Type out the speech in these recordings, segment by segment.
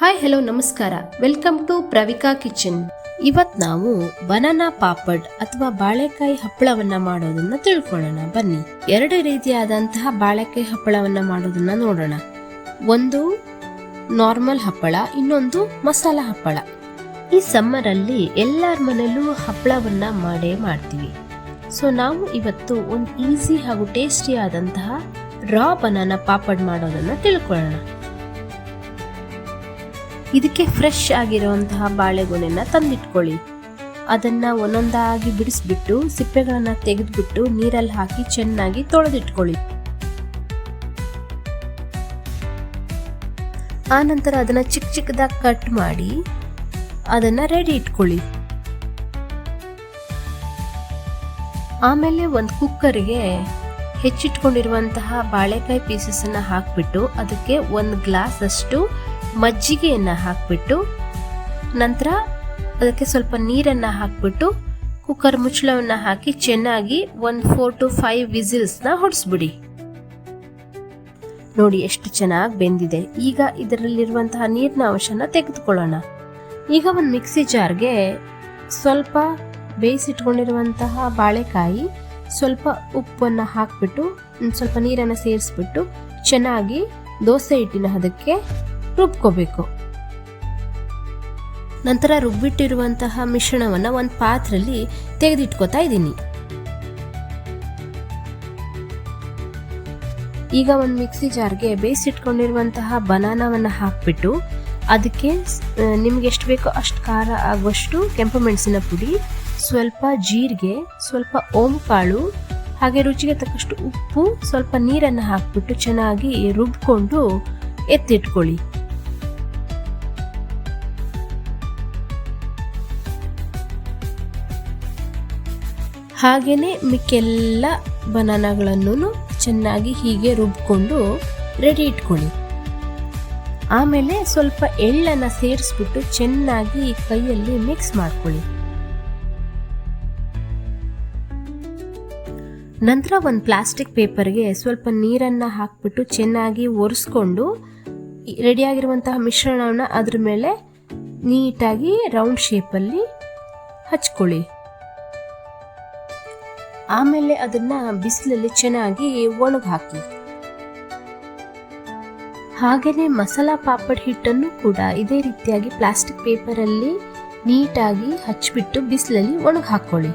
Hi hello ನಮಸ್ಕಾರ, welcome to ಪ್ರವಿಕಾ kitchen. ಇವತ್ತು ನಾವು ಬನಾನಾ ಪಾಪಡ್ ಅಥವಾ ಬಾಳೆಕಾಯಿ ಹಪ್ಪಳವನ್ನ ಮಾಡೋದನ್ನ ತಿಳ್ಕೊಳ್ಳೋಣ ಬನ್ನಿ. ಎರಡು ರೀತಿಯಾದಂತಹ ಬಾಳೆಕಾಯಿ ಹಪ್ಪಳವನ್ನ ಮಾಡೋದನ್ನ ನೋಡೋಣ. ಒಂದು ನಾರ್ಮಲ್ ಹಪ್ಪಳ, ಇನ್ನೊಂದು ಮಸಾಲಾ ಹಪ್ಪಳ. ಈ ಸಮ್ಮರ್ ಅಲ್ಲಿ ಎಲ್ಲರ ಮನೆಯಲ್ಲೂ ಹಪ್ಪಳವನ್ನ ಮಾಡೇ ಮಾಡ್ತೀವಿ. ಸೊ ನಾವು ಇವತ್ತು ಒಂದು ಈಸಿ ಹಾಗೂ ಟೇಸ್ಟಿ ಆದಂತಹ ರಾ ಬನಾನಾ ಪಾಪಡ್ ಮಾಡೋದನ್ನ ತಿಳ್ಕೊಳ್ಳೋಣ. ಇದಕ್ಕೆ ಫ್ರೆಶ್ ಆಗಿರುವಂತಹ ಬಾಳೆಗೊನೆನ ತಂದಿಟ್ಕೊಳ್ಳಿ. ಅದನ್ನ ಒಂದೊಂದಾಗಿ ಬಿಡಿಸ್ಬಿಟ್ಟು ಸಿಪ್ಪೆಗಳನ್ನ ತೆಗೆದ್ಬಿಟ್ಟು ನೀರಲ್ಲಿ ಹಾಕಿ ಚೆನ್ನಾಗಿ ತೊಳೆದಿಟ್ಕೊಳ್ಳಿ. ಆ ನಂತರ ಅದನ್ನ ಚಿಕ್ಕ ಚಿಕ್ಕದಾಗಿ ಕಟ್ ಮಾಡಿ ಅದನ್ನ ರೆಡಿ ಇಟ್ಕೊಳ್ಳಿ. ಆಮೇಲೆ ಒಂದು ಕುಕ್ಕರ್ಗೆ ಹೆಚ್ಚಿಟ್ಕೊಂಡಿರುವಂತಹ ಬಾಳೆಕಾಯಿ ಪೀಸಸ್ ಅನ್ನ ಹಾಕ್ಬಿಟ್ಟು ಅದಕ್ಕೆ 1 ಗ್ಲಾಸ್ ಅಷ್ಟು ಮಜ್ಜಿಗೆಯನ್ನು ಹಾಕ್ಬಿಟ್ಟು ನಂತರ ಅದಕ್ಕೆ ಸ್ವಲ್ಪ ನೀರನ್ನು ಹಾಕ್ಬಿಟ್ಟು ಕುಕ್ಕರ್ ಮುಚ್ಚಳವನ್ನು ಹಾಕಿ ಚೆನ್ನಾಗಿ 4 to 5 ವಿಸಿಲ್ಸ್ನ ಹೊಡಿಸ್ಬಿಡಿ. ನೋಡಿ ಎಷ್ಟು ಚೆನ್ನಾಗಿ ಬೆಂದಿದೆ. ಈಗ ಇದರಲ್ಲಿರುವಂತಹ ನೀರಿನ ಅಂಶನ ತೆಗೆದುಕೊಳ್ಳೋಣ. ಈಗ ಒಂದು ಮಿಕ್ಸಿ ಜಾರ್ಗೆ ಸ್ವಲ್ಪ ಬೇಯಿಸಿಟ್ಕೊಂಡಿರುವಂತಹ ಬಾಳೆಕಾಯಿ, ಸ್ವಲ್ಪ ಉಪ್ಪನ್ನು ಹಾಕ್ಬಿಟ್ಟು ಸ್ವಲ್ಪ ನೀರನ್ನು ಸೇರಿಸ್ಬಿಟ್ಟು ಚೆನ್ನಾಗಿ ದೋಸೆ ಹಿಟ್ಟಿನ ಹದಕ್ಕೆ ರುಬ್ಕೋಬೇಕು. ನಂತರ ರುಬ್ಬಿಟ್ಟಿರುವಂತಹ ಮಿಶ್ರಣವನ್ನ ಒಂದು ಪಾತ್ರೆಯಲ್ಲಿ ತೆಗೆದಿಟ್ಕೋತಾ ಇದ್ದೀನಿ. ಈಗ ಒಂದು ಮಿಕ್ಸಿ ಜಾರ್ಗೆ ಬೇಯಿಸಿಟ್ಕೊಂಡಿರುವಂತಹ ಬನಾನಾವನ್ನ ಹಾಕ್ಬಿಟ್ಟು ಅದಕ್ಕೆ ನಿಮ್ಗೆ ಎಷ್ಟು ಬೇಕೋ ಅಷ್ಟು ಖಾರ ಆಗುವಷ್ಟು ಕೆಂಪು ಮೆಣಸಿನ ಪುಡಿ, ಸ್ವಲ್ಪ ಜೀರಿಗೆ, ಸ್ವಲ್ಪ ಓಂಕಾಳು, ಹಾಗೆ ರುಚಿಗೆ ತಕ್ಕಷ್ಟು ಉಪ್ಪು, ಸ್ವಲ್ಪ ನೀರನ್ನು ಹಾಕ್ಬಿಟ್ಟು ಚೆನ್ನಾಗಿ ರುಬ್ಕೊಂಡು ಎತ್ತಿಟ್ಕೊಳ್ಳಿ. ಹಾಗೇನೆ ಮಿಕ್ಕೆಲ್ಲ ಬನಾನಾಗಳನ್ನು ಚೆನ್ನಾಗಿ ಹೀಗೆ ರುಬ್ಕೊಂಡು ರೆಡಿ ಇಟ್ಕೊಳ್ಳಿ. ಆಮೇಲೆ ಸ್ವಲ್ಪ ಎಳ್ಳನ್ನು ಸೇರಿಸ್ಬಿಟ್ಟು ಚೆನ್ನಾಗಿ ಕೈಯಲ್ಲಿ ಮಿಕ್ಸ್ ಮಾಡ್ಕೊಳ್ಳಿ. ನಂತರ ಒಂದು ಪ್ಲಾಸ್ಟಿಕ್ ಪೇಪರ್ಗೆ ಸ್ವಲ್ಪ ನೀರನ್ನು ಹಾಕ್ಬಿಟ್ಟು ಚೆನ್ನಾಗಿ ಒರೆಸ್ಕೊಂಡು ರೆಡಿಯಾಗಿರುವಂತಹ ಮಿಶ್ರಣವನ್ನು ಅದ್ರ ಮೇಲೆ ನೀಟಾಗಿ ರೌಂಡ್ ಶೇಪಲ್ಲಿ ಹಚ್ಕೊಳ್ಳಿ. ಆಮೇಲೆ ಅದನ್ನ ಬಿಸಿಲಲ್ಲಿ ಚೆನ್ನಾಗಿ ಒಣಗಿ ಹಾಕಿ. ಹಾಗೇನೆ ಮಸಾಲಾ ಪಾಪಡ್ ಹಿಟ್ಟನ್ನು ಕೂಡ ಇದೇ ರೀತಿಯಾಗಿ ಪ್ಲಾಸ್ಟಿಕ್ ಪೇಪರಲ್ಲಿ ನೀಟಾಗಿ ಹಚ್ಬಿಟ್ಟು ಬಿಸಿಲಲ್ಲಿ ಒಣಗಿ ಹಾಕೊಳ್ಳಿ.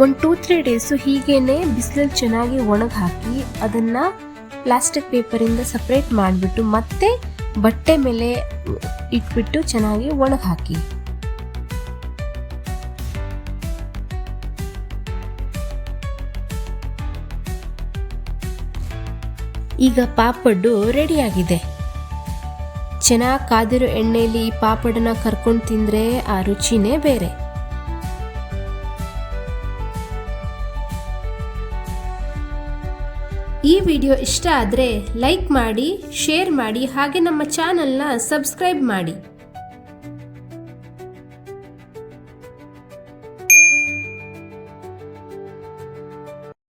ಒಂದು 2-3 ಡೇಸು ಹೀಗೇನೆ ಬಿಸಿಲಲ್ಲಿ ಚೆನ್ನಾಗಿ ಒಣಗಿ ಹಾಕಿ ಅದನ್ನ ಪ್ಲಾಸ್ಟಿಕ್ ಪೇಪರಿಂದ ಸಪ್ರೇಟ್ ಮಾಡಿಬಿಟ್ಟು ಮತ್ತೆ ಬಟ್ಟೆ ಮೇಲೆ ಇಟ್ಬಿಟ್ಟು ಚೆನ್ನಾಗಿ ಒಣಗಿ ಹಾಕಿ. ಈಗ ಪಾಪಡ್ಡು ರೆಡಿಯಾಗಿದೆ. ಚೆನ್ನಾಗಿ ಕಾದಿರೋ ಎಣ್ಣೆಯಲ್ಲಿ ಈ ಪಾಪಡನ್ನ ಕರ್ಕೊಂಡು ತಿಂದರೆ ಆ ರುಚಿನೇ ಬೇರೆ. ಈ ವಿಡಿಯೋ ಇಷ್ಟ ಆದರೆ ಲೈಕ್ ಮಾಡಿ, ಶೇರ್ ಮಾಡಿ, ಹಾಗೆ ನಮ್ಮ ಚಾನಲ್ನ ಸಬ್ಸ್ಕ್ರೈಬ್ ಮಾಡಿ.